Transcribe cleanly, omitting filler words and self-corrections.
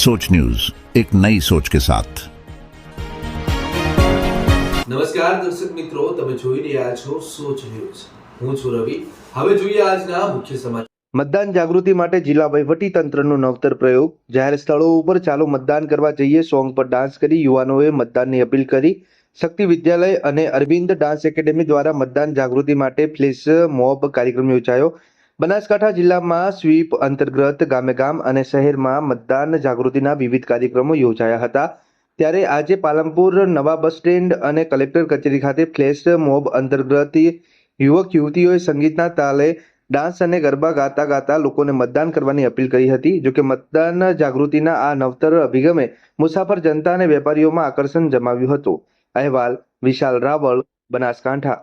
सोच न्यूज, एक नई सोच के साथ। નમસ્કાર દર્શક મિત્રો, તમે જોઈ રહ્યા છો સોચ ન્યૂઝ। હું છું રવિ। હવે જોઈએ આજના મુખ્ય સમાચાર। મતદાન જાગૃતિ માટે જિલ્લા વહીવટી તંત્રનો નવતર પ્રયોગ। જાહેર સ્થળો ઉપર ચાલો મતદાન કરવા જઈએ સોંગ પર ડાન્સ કરી યુવાનોએ મતદાનની અપીલ કરી। શક્તિ વિદ્યાલય અને અરવિંદ ડાન્સ એકેડેમી દ્વારા મતદાન જાગૃતિ માટે ફ્લેશ મોબ કાર્યક્રમ યોજાયો। બનાસકાંઠા જિલ્લામાં સ્વીપ અંતર્ગત ગામે ગામ અને શહેરમાં મતદાન જાગૃતિના વિવિધ કાર્યક્રમો યોજાયા હતા। ત્યારે આજે પાલનપુર નવા બસ સ્ટેન્ડ અને કલેક્ટર કચેરી ખાતે ફ્લેશ મોબ અંતર્ગત યુવક યુવતીઓએ સંગીતના તાલે ડાન્સ અને ગરબા ગાતા ગાતા લોકોને મતદાન કરવાની અપીલ કરી હતી। જોકે મતદાન જાગૃતિના આ નવતર અભિગમે મુસાફર જનતા અને વેપારીઓમાં આકર્ષણ જમાવ્યું હતું। અહેવાલ વિશાલ રાવળ, બનાસકાંઠા।